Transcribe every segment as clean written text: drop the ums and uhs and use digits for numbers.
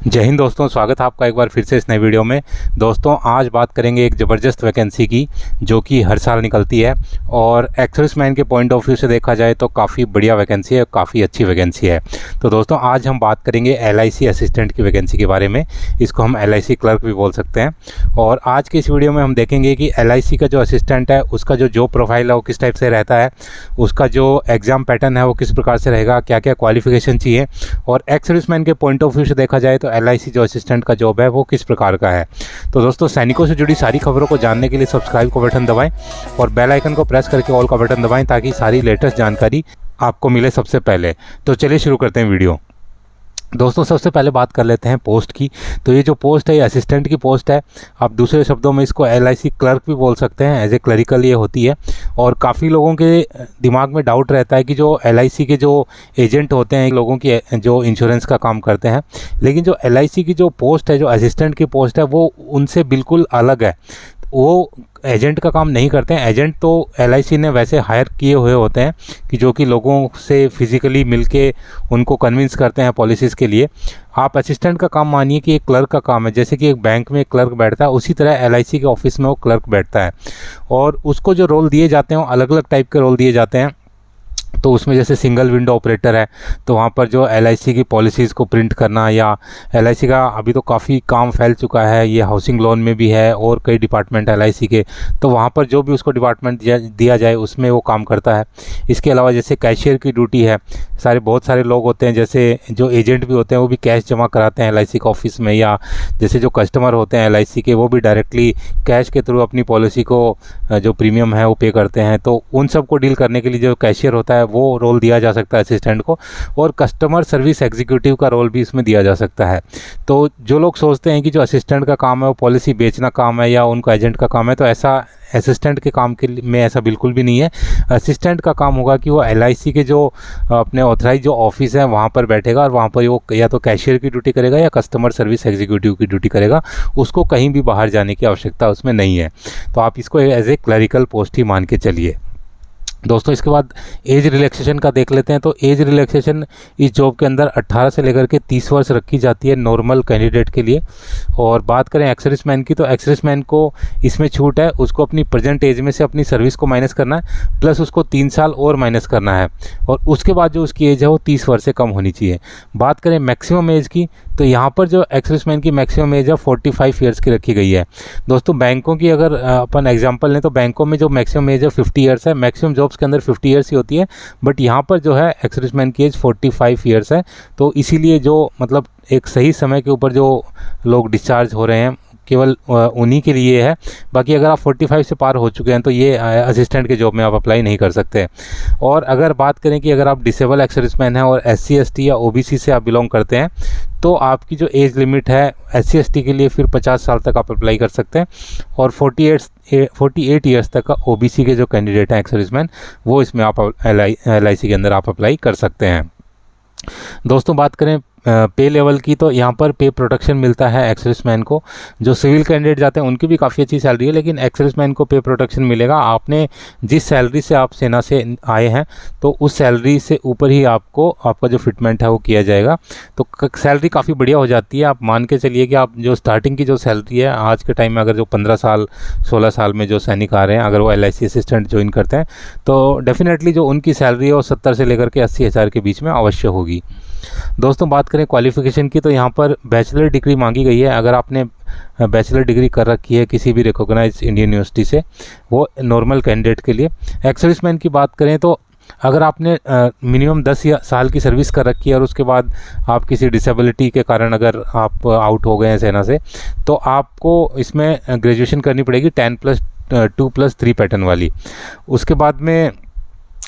जय हिंद दोस्तों, स्वागत है आपका एक बार फिर से इस नए वीडियो में। दोस्तों आज बात करेंगे एक ज़बरदस्त वैकेंसी की जो कि हर साल निकलती है और एक्सर्विसमैन के पॉइंट ऑफ व्यू से देखा जाए तो काफ़ी बढ़िया वैकेंसी है, काफ़ी अच्छी वैकेंसी है। तो दोस्तों आज हम बात करेंगे LIC असिस्टेंट की वैकेंसी के बारे में। इसको हम LIC क्लर्क भी बोल सकते हैं। और आज के इस वीडियो में हम देखेंगे कि LIC का जो असिस्टेंट है उसका जो जॉब प्रोफाइल है वो किस टाइप से रहता है, उसका जो एग्ज़ाम पैटर्न है वो किस प्रकार से रहेगा, क्या क्या क्वालिफिकेशन चाहिए, और एक्सर्विसमैन के पॉइंट ऑफ व्यू से देखा जाए तो LIC जो असिस्टेंट का जॉब है वो किस प्रकार का है। तो दोस्तों सैनिकों से जुड़ी सारी खबरों को जानने के लिए सब्सक्राइब का बटन दबाएं और बेल आइकन को प्रेस करके ऑल का बटन दबाएं ताकि सारी लेटेस्ट जानकारी आपको मिले सबसे पहले। तो चलिए शुरू करते हैं वीडियो। दोस्तों सबसे पहले बात कर लेते हैं पोस्ट की। तो ये जो पोस्ट है ये असिस्टेंट की पोस्ट है। आप दूसरे शब्दों में इसको LIC क्लर्क भी बोल सकते हैं, एज ए क्लरिकल ये होती है। और काफ़ी लोगों के दिमाग में डाउट रहता है कि जो LIC के जो एजेंट होते हैं, लोगों की जो इंश्योरेंस का काम करते हैं, लेकिन जो LIC की जो पोस्ट है, जो असिस्टेंट की पोस्ट है, वो उनसे बिल्कुल अलग है। वो एजेंट का काम नहीं करते हैं। एजेंट तो LIC ने वैसे हायर किए हुए होते हैं कि जो कि लोगों से फिज़िकली मिलके उनको कन्विंस करते हैं पॉलिसीज़ के लिए। आप असिस्टेंट का काम मानिए कि एक क्लर्क का काम है। जैसे कि एक बैंक में एक क्लर्क बैठता है, उसी तरह LIC के ऑफिस में वो क्लर्क बैठता है और उसको जो रोल दिए जाते हैं वो अलग अलग टाइप के रोल दिए जाते हैं। तो उसमें जैसे सिंगल विंडो ऑपरेटर है, तो वहाँ पर जो LIC की पॉलिसीज़ को प्रिंट करना, या LIC का अभी तो काफ़ी काम फैल चुका है, ये हाउसिंग लोन में भी है और कई डिपार्टमेंट LIC के, तो वहाँ पर जो भी उसको डिपार्टमेंट दिया जाए उसमें वो काम करता है। इसके अलावा जैसे कैशियर की ड्यूटी है, बहुत सारे लोग होते हैं, जैसे जो एजेंट भी होते हैं वो भी कैश जमा कराते हैं LIC के ऑफिस में, या जैसे जो कस्टमर होते हैं LIC के वो भी डायरेक्टली कैश के थ्रू अपनी पॉलिसी को जो प्रीमियम है वो पे करते हैं। तो उन सब को डील करने के लिए जो कैशियर होता है वो रोल दिया जा सकता है असिस्टेंट को, और कस्टमर सर्विस एग्जीक्यूटिव का रोल भी इसमें दिया जा सकता है। तो जो लोग सोचते हैं कि जो असिस्टेंट का काम है वो पॉलिसी बेचना काम है या उनका एजेंट का काम है, तो ऐसा असिस्टेंट के काम के में ऐसा बिल्कुल भी नहीं है। असिस्टेंट का काम होगा कि वो LIC के जो अपने ऑथराइज जो ऑफिस है वहाँ पर बैठेगा और वहाँ पर वो या तो कैशियर की ड्यूटी करेगा या कस्टमर सर्विस एग्जीक्यूटिव की ड्यूटी करेगा। उसको कहीं भी बाहर जाने की आवश्यकता उसमें नहीं है। तो आप इसको एज ए क्लरिकल पोस्ट ही मान के चलिए। दोस्तों इसके बाद एज रिलैक्सेशन का देख लेते हैं। तो एज रिलैक्सेशन इस जॉब के अंदर 18 से लेकर के 30 वर्ष रखी जाती है नॉर्मल कैंडिडेट के लिए। और बात करें एक्सर्विसमैन की, तो एक्सर्विसमैन को इसमें छूट है, उसको अपनी प्रेजेंट एज में से अपनी सर्विस को माइनस करना है, प्लस उसको 3 साल और माइनस करना है, और उसके बाद जो उसकी एज है वो 30 वर्ष से कम होनी चाहिए। बात करें मैक्सिमम एज की, तो यहाँ पर जो एक्सर्विसमैन की मैक्सिमम एज है 45 ईयर्स की रखी गई है। दोस्तों बैंकों की अगर अपन एग्जांपल लें तो बैंकों में जो मैक्सिमम एज है 50 ईयर्स है। मैक्सिमम जॉब्स के अंदर 50 ईयर्स ही होती है, बट यहाँ पर जो है एक्सर्विसमैन की एज 45 ईयर्स है। तो इसीलिए जो मतलब एक सही समय के ऊपर जो लोग डिस्चार्ज हो रहे हैं केवल उन्हीं के लिए है। बाकी अगर आप 45 से पार हो चुके हैं तो ये असिस्टेंट के जॉब में आप अप्लाई नहीं कर सकते। और अगर बात करें कि अगर आप डिसेबल एक्सर्विसमैन हैं और SC ST या OBC से आप बिलोंग करते हैं, तो आपकी जो एज लिमिट है SC ST के लिए फिर 50 साल तक आप अप्लाई कर सकते हैं, और 48 ईयर्स तक का OBC के जो कैंडिडेट हैं एक्सर्विसमैन, वो इसमें आप LIC के अंदर आप अप्लाई कर सकते हैं। दोस्तों बात करें पे लेवल की, तो यहाँ पर पे प्रोटेक्शन मिलता है एक्सर्विसमैन को। जो सिविल कैंडिडेट जाते हैं उनकी भी काफ़ी अच्छी सैलरी है, लेकिन एक्सर्विसमैन को पे प्रोटेक्शन मिलेगा। आपने जिस सैलरी से आप सेना से आए हैं तो उस सैलरी से ऊपर ही आपका जो फिटमेंट है वो किया जाएगा। तो सैलरी काफ़ी बढ़िया हो जाती है। आप मान के चलिए कि आप जो स्टार्टिंग की जो सैलरी है आज के टाइम में, अगर जो 15 साल 16 साल में जो सैनिक आ रहे हैं, अगर वो LIC असिस्टेंट ज्वाइन करते हैं तो डेफिनेटली जो उनकी सैलरी है वो 70 से लेकर के 80 हज़ार के बीच में अवश्य होगी। दोस्तों बात करें क्वालिफ़िकेशन की, तो यहाँ पर बैचलर डिग्री मांगी गई है। अगर आपने बैचलर डिग्री कर रखी है किसी भी रिकॉग्नाइज्ड इंडियन यूनिवर्सिटी से, वो नॉर्मल कैंडिडेट के लिए। एक्सर्विसमैन की बात करें तो अगर आपने मिनिमम 10 साल की सर्विस कर रखी है और उसके बाद आप किसी डिसेबिलिटी के कारण अगर आप आउट हो गए हैं सेना से, तो आपको इसमें ग्रेजुएशन करनी पड़ेगी 10+2+3 पैटर्न वाली। उसके बाद में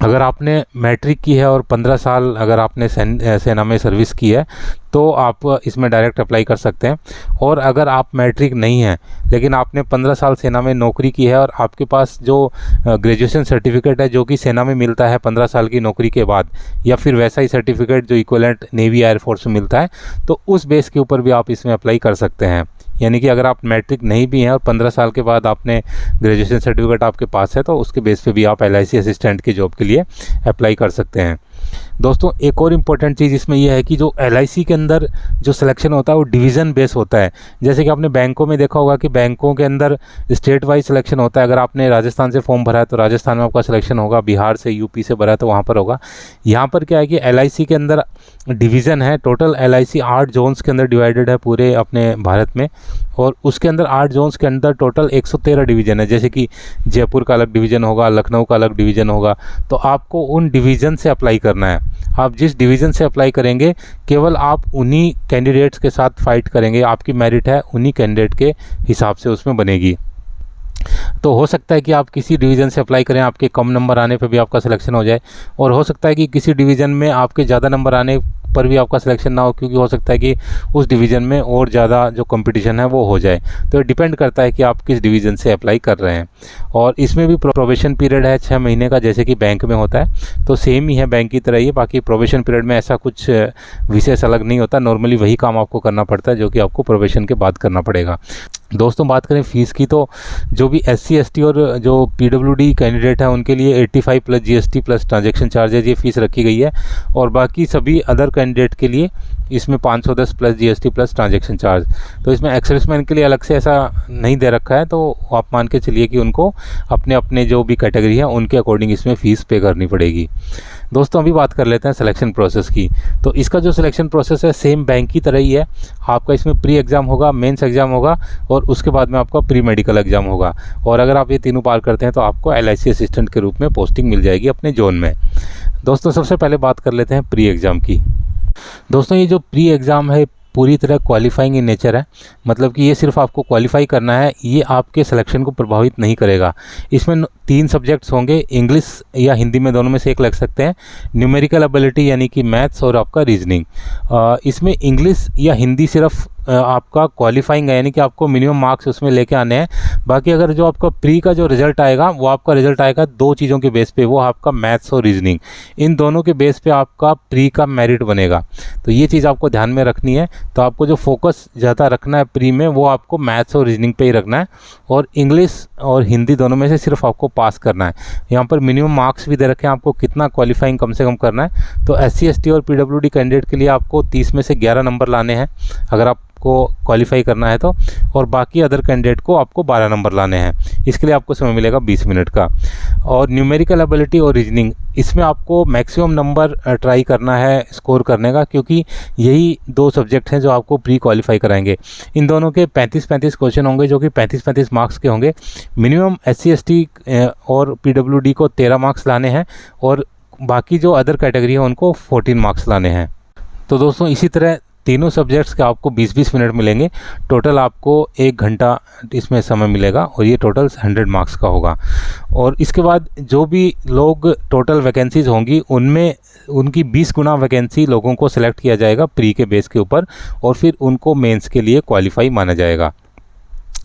अगर आपने मैट्रिक की है और 15 साल अगर आपने सेना में सर्विस की है तो आप इसमें डायरेक्ट अप्लाई कर सकते हैं। और अगर आप मैट्रिक नहीं हैं लेकिन आपने 15 साल सेना में नौकरी की है और आपके पास जो ग्रेजुएशन सर्टिफिकेट है जो कि सेना में मिलता है 15 साल की नौकरी के बाद, या फिर वैसा ही सर्टिफिकेट जो इक्विवेलेंट नेवी एयरफोर्स में मिलता है, तो उस बेस के ऊपर भी आप इसमें अप्लाई कर सकते हैं। यानी कि अगर आप मैट्रिक नहीं भी हैं और 15 साल के बाद आपने ग्रेजुएशन सर्टिफिकेट आपके पास है तो उसके बेस पे भी आप LIC असिस्टेंट की जॉब के लिए अप्लाई कर सकते हैं। दोस्तों एक और इम्पोर्टेंट चीज़ इसमें यह है कि जो LIC के अंदर जो सिलेक्शन होता है वो डिवीज़न बेस होता है। जैसे कि आपने बैंकों में देखा होगा कि बैंकों के अंदर स्टेट वाइज सिलेक्शन होता है। अगर आपने राजस्थान से फॉर्म भरा है तो राजस्थान में आपका सिलेक्शन होगा, बिहार से UP से भरा है तो वहाँ पर होगा। यहाँ पर क्या है कि LIC के अंदर डिवीज़न है। टोटल LIC 8 जोन्स के अंदर डिवाइडेड है पूरे अपने भारत में, और उसके अंदर 8 जोन्स के अंदर टोटल 113 डिवीज़न है। जैसे कि जयपुर का अलग डिवीज़न होगा, लखनऊ का अलग डिवीज़न होगा, तो आपको उन डिवीज़न से अप्लाई करना है। आप जिस डिवीज़न से अप्लाई करेंगे केवल आप उन्हीं कैंडिडेट्स के साथ फाइट करेंगे, आपकी मेरिट है उन्हीं कैंडिडेट के हिसाब से उसमें बनेगी। तो हो सकता है कि आप किसी डिवीज़न से अप्लाई करें, आपके कम नंबर आने पे भी आपका सिलेक्शन हो जाए, और हो सकता है कि किसी डिवीज़न में आपके ज़्यादा नंबर आने पर भी आपका सिलेक्शन ना हो, क्योंकि हो सकता है कि उस डिवीज़न में और ज़्यादा जो कंपटीशन है वो हो जाए। तो डिपेंड करता है कि आप किस डिवीज़न से अप्लाई कर रहे हैं। और इसमें भी प्रोबेशन पीरियड है 6 महीने का, जैसे कि बैंक में होता है, तो सेम ही है बैंक की तरह ही। बाकी प्रोबेशन पीरियड में ऐसा कुछ विशेष अलग नहीं होता, नॉर्मली वही काम आपको करना पड़ता है जो कि आपको प्रोबेशन के बाद करना पड़ेगा। दोस्तों बात करें फ़ीस की, तो जो भी SC ST और जो PWD कैंडिडेट है उनके लिए 85 plus GST plus transaction charges ये फ़ीस रखी गई है, और बाकी सभी अदर कैंडिडेट के लिए इसमें 510 plus GST plus transaction charge. तो इसमें एक्सर्विसमैन के लिए अलग से ऐसा नहीं दे रखा है, तो आप मान के चलिए कि उनको अपने अपने जो भी कैटेगरी है उनके अकॉर्डिंग इसमें फ़ीस पे करनी पड़ेगी। दोस्तों अभी बात कर लेते हैं सिलेक्शन प्रोसेस की। तो इसका जो सिलेक्शन प्रोसेस है सेम बैंक की तरह ही है। आपका इसमें प्री एग्ज़ाम होगा, मेंस एग्ज़ाम होगा, और उसके बाद में आपका प्री मेडिकल एग्ज़ाम होगा। और अगर आप ये तीनों पार करते हैं तो आपको LIC असिस्टेंट के रूप में पोस्टिंग मिल जाएगी अपने जोन में। दोस्तों सबसे पहले बात कर लेते हैं प्री एग्ज़ाम की। दोस्तों ये जो प्री एग्ज़ाम है पूरी तरह क्वालिफाइंग इन नेचर है, मतलब कि ये सिर्फ आपको क्वालिफाई करना है, ये आपके सिलेक्शन को प्रभावित नहीं करेगा। इसमें 3 सब्जेक्ट्स होंगे, इंग्लिश या हिंदी में दोनों में से एक लग सकते हैं, न्यूमेरिकल एबिलिटी यानी कि मैथ्स और आपका रीजनिंग। इसमें इंग्लिश या हिंदी सिर्फ आपका क्वालिफाइंग है, यानी कि आपको मिनिमम मार्क्स उसमें लेके आने हैं। बाकी अगर जो आपका प्री का जो रिजल्ट आएगा वो आपका रिजल्ट आएगा 2 चीज़ों के बेस पे, वो आपका मैथ्स और रीजनिंग, इन दोनों के बेस पे आपका प्री का मेरिट बनेगा। तो ये चीज़ आपको ध्यान में रखनी है। तो आपको जो फोकस ज़्यादा रखना है प्री में वो आपको मैथ्स और रीजनिंग पे ही रखना है, और इंग्लिश और हिंदी दोनों में से सिर्फ आपको पास करना है। यहाँ पर मिनिमम मार्क्स भी दे रखे हैं आपको कितना क्वालिफाइंग कम से कम करना है। तो SC ST और PWD कैंडिडेट के लिए आपको 30 में से 11 नंबर लाने हैं अगर आपको क्वालिफाई करना है तो, और बाकी अदर कैंडिडेट को आपको 12 नंबर लाने हैं। इसके लिए आपको समय मिलेगा 20 मिनट का। और न्यूमेरिकल एबिलिटी और रीजनिंग, इसमें आपको मैक्सिमम नंबर ट्राई करना है स्कोर करने का, क्योंकि यही 2 सब्जेक्ट हैं जो आपको प्री क्वालिफाई कराएंगे। इन दोनों के 35-35 क्वेश्चन होंगे जो कि 35-35 मार्क्स के होंगे। मिनिमम SC ST और PWD को 13 मार्क्स लाने हैं, और बाकी जो अदर कैटेगरी है उनको 14 मार्क्स लाने हैं। तो दोस्तों इसी तरह तीनों सब्जेक्ट्स के आपको 20-20 मिनट मिलेंगे। टोटल आपको 1 घंटा इसमें समय मिलेगा, और ये टोटल 100 मार्क्स का होगा। और इसके बाद जो भी लोग टोटल वैकेंसीज़ होंगी उनमें उनकी 20 गुना वैकेंसी लोगों को सिलेक्ट किया जाएगा प्री के बेस के ऊपर, और फिर उनको मेंस के लिए क्वालिफाई माना जाएगा।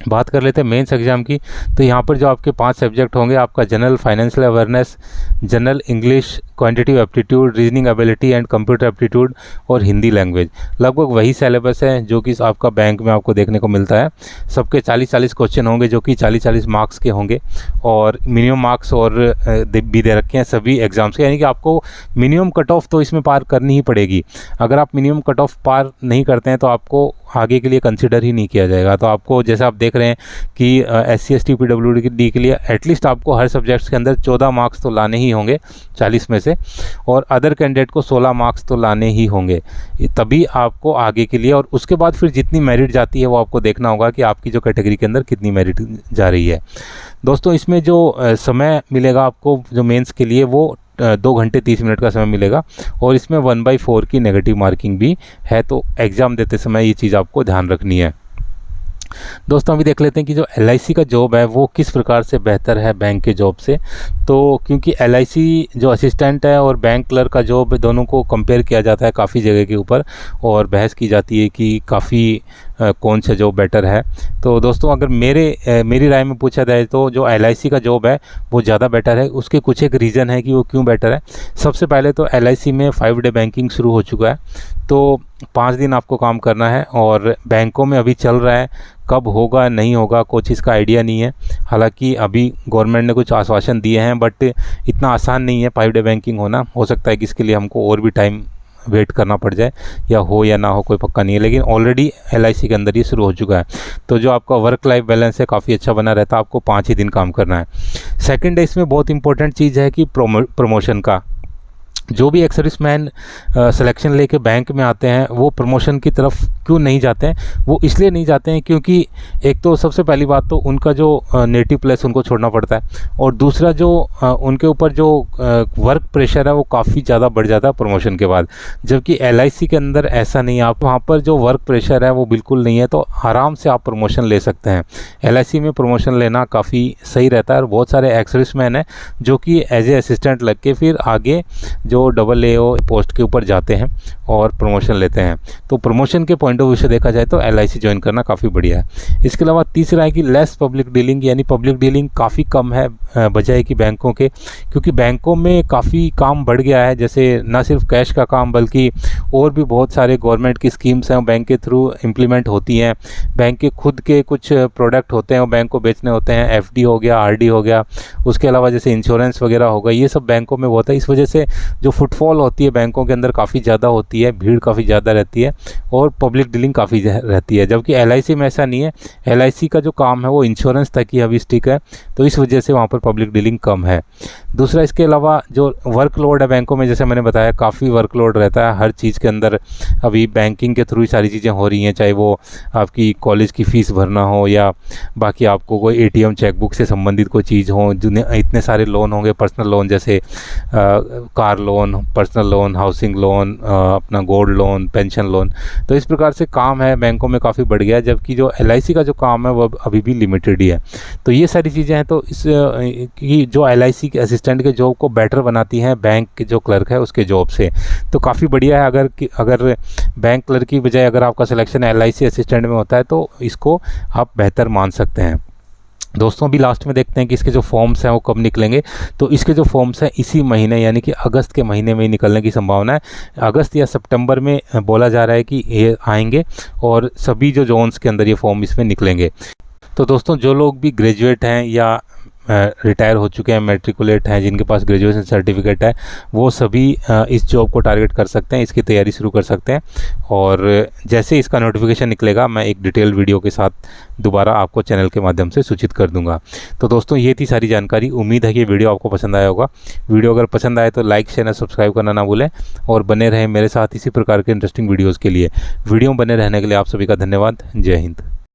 बात कर लेते हैं मेंस एग्ज़ाम की। तो यहाँ पर जो आपके 5 सब्जेक्ट होंगे, आपका general financial awareness, general English, quantitative aptitude, reasoning ability and computer aptitude, और हिंदी लैंग्वेज। लगभग वही सिलेबस है जो कि आपका बैंक में आपको देखने को मिलता है। सबके 40-40 क्वेश्चन होंगे जो कि 40-40 मार्क्स के होंगे, और मिनिमम मार्क्स और भी दे रखे हैं सभी एग्ज़ाम्स के, यानी कि आपको मिनिमम कट ऑफ तो इसमें पार करनी ही पड़ेगी। अगर आप मिनिमम कट ऑफ पार नहीं करते हैं तो आपको आगे के लिए कंसिडर ही नहीं किया जाएगा। तो आपको जैसे आप देख रहे हैं कि SC ST PWD के लिए एटलीस्ट आपको हर सब्जेक्ट्स के अंदर 14 मार्क्स तो लाने ही होंगे 40 में से, और अदर कैंडिडेट को 16 मार्क्स तो लाने ही होंगे, तभी आपको आगे के लिए। और उसके बाद फिर जितनी मेरिट जाती है वो आपको देखना होगा कि आपकी जो कैटेगरी के अंदर कितनी मेरिट जा रही है। दोस्तों इसमें जो समय मिलेगा आपको जो मेंस के लिए वो 2 घंटे 30 मिनट का समय मिलेगा, और इसमें 1/4 की नेगेटिव मार्किंग भी है। तो एग्ज़ाम देते समय ये चीज़ आपको ध्यान रखनी है। दोस्तों अभी देख लेते हैं कि जो LIC का जॉब है वो किस प्रकार से बेहतर है बैंक के जॉब से। तो क्योंकि LIC जो असिस्टेंट है और बैंक क्लर्क का जॉब, दोनों को कंपेयर किया जाता है काफ़ी जगह के ऊपर, और बहस की जाती है कि काफ़ी कौन सा जॉब बेटर है। तो दोस्तों अगर मेरी राय में पूछा जाए तो जो LIC का जॉब है वो ज़्यादा बेटर है। उसके कुछ एक रीज़न है कि वो क्यों बेटर है। सबसे पहले तो LIC में 5 डे बैंकिंग शुरू हो चुका है, तो 5 दिन आपको काम करना है, और बैंकों में अभी चल रहा है, कब होगा नहीं होगा कोई चीज़ का आइडिया नहीं है। हालांकि अभी गवर्नमेंट ने कुछ आश्वासन दिए हैं, बट इतना आसान नहीं है 5 डे बैंकिंग होना। हो सकता है कि इसके लिए हमको और भी टाइम वेट करना पड़ जाए, या ना हो, कोई पक्का नहीं है। लेकिन ऑलरेडी LIC के अंदर ये शुरू हो चुका है। तो जो आपका वर्क लाइफ बैलेंस है काफ़ी अच्छा बना रहता है। आपको 5 ही दिन काम करना है। सेकंड है, इसमें बहुत इंपॉर्टेंट चीज़ है कि प्रमोशन का। जो भी एक्स सर्विसमैन सिलेक्शन लेके बैंक में आते हैं वो प्रमोशन की तरफ क्यों नहीं जाते हैं? वो इसलिए नहीं जाते हैं क्योंकि एक तो सबसे पहली बात तो उनका जो नेटिव प्लेस उनको छोड़ना पड़ता है, और दूसरा जो उनके ऊपर जो वर्क प्रेशर है वो काफ़ी ज़्यादा बढ़ जाता है प्रमोशन के बाद। जबकि LIC के अंदर ऐसा नहीं है। आप वहाँ पर जो वर्क प्रेशर है वो बिल्कुल नहीं है, तो आराम से आप प्रमोशन ले सकते हैं। LIC में प्रमोशन लेना काफ़ी सही रहता है। और बहुत सारे एक्स सर्विसमैन हैं जो कि एज ए असिस्टेंट लग के फिर आगे जो AAO पोस्ट के ऊपर जाते हैं और प्रमोशन लेते हैं। तो प्रमोशन के पॉइंट ऑफ व्यू से देखा जाए तो LIC ज्वाइन करना काफ़ी बढ़िया है। इसके अलावा तीसरा है कि लेस पब्लिक डीलिंग, यानी पब्लिक डीलिंग काफ़ी कम है बजाय कि बैंकों के, क्योंकि बैंकों में काफ़ी काम बढ़ गया है। जैसे ना सिर्फ कैश का काम बल्कि और भी बहुत सारे गवर्नमेंट की स्कीम्स हैं बैंक के थ्रू इम्प्लीमेंट होती हैं। बैंक के खुद के कुछ प्रोडक्ट होते हैं वो बैंक को बेचने होते हैं। FD हो गया, RD हो गया, उसके अलावा जैसे इंश्योरेंस वगैरह होगा, ये सब बैंकों में होता है। इस वजह से जो फुटफॉल होती है बैंकों के अंदर काफ़ी ज़्यादा होती है, भीड़ काफ़ी ज़्यादा रहती है और पब्लिक डीलिंग काफ़ी रहती है। जबकि LIC में ऐसा नहीं है। LIC का जो काम है वो इंश्योरेंस तक ही अभी स्टिक है, तो इस वजह से वहाँ पर पब्लिक डीलिंग कम है। दूसरा, इसके अलावा जो वर्कलोड है बैंकों में, जैसे मैंने बताया काफ़ी वर्कलोड रहता है हर चीज़ के अंदर। अभी बैंकिंग के थ्रू ही सारी चीज़ें हो रही हैं, चाहे वो आपकी कॉलेज की फ़ीस भरना हो या बाकी आपको कोई ATM चेकबुक से संबंधित कोई चीज़ हो। जिन्हें इतने सारे लोन होंगे, पर्सनल लोन जैसे car loan, personal loan, housing loan, अपना गोल्ड लोन, पेंशन लोन। तो इस प्रकार से काम है बैंकों में काफ़ी बढ़ गया है, जबकि जो LIC का जो काम है वो अभी भी लिमिटेड ही है। तो ये सारी चीज़ें हैं, तो इस की जो LIC के असिस्टेंट के जॉब को बेटर बनाती हैं बैंक के जो क्लर्क है उसके जॉब से। तो काफ़ी बढ़िया है। अगर बैंक क्लर्क की बजाय अगर आपका सिलेक्शन LIC असिस्टेंट में होता है तो इसको आप बेहतर मान सकते हैं। दोस्तों, अभी लास्ट में देखते हैं कि इसके जो फॉर्म्स हैं वो कब निकलेंगे। तो इसके जो फॉर्म्स हैं इसी महीने यानी कि अगस्त के महीने में ही निकलने की संभावना है। अगस्त या सितंबर में बोला जा रहा है कि ये आएंगे और सभी जो जोन्स के अंदर ये फॉर्म इसमें निकलेंगे। तो दोस्तों, जो लोग भी ग्रेजुएट हैं या रिटायर हो चुके हैं, मैट्रिकुलेट हैं, जिनके पास ग्रेजुएशन सर्टिफिकेट है, वो सभी इस जॉब को टारगेट कर सकते हैं, इसकी तैयारी शुरू कर सकते हैं। और जैसे इसका नोटिफिकेशन निकलेगा मैं एक डिटेल वीडियो के साथ दोबारा आपको चैनल के माध्यम से सूचित कर दूंगा। तो दोस्तों, ये थी सारी जानकारी। उम्मीद है कि वीडियो आपको पसंद आया होगा। वीडियो अगर पसंद आए तो लाइक, शेयर, सब्सक्राइब करना ना भूलें और बने रहें मेरे साथ इसी प्रकार के इंटरेस्टिंग वीडियोज़ के लिए। वीडियो बने रहने के लिए आप सभी का धन्यवाद। जय हिंद।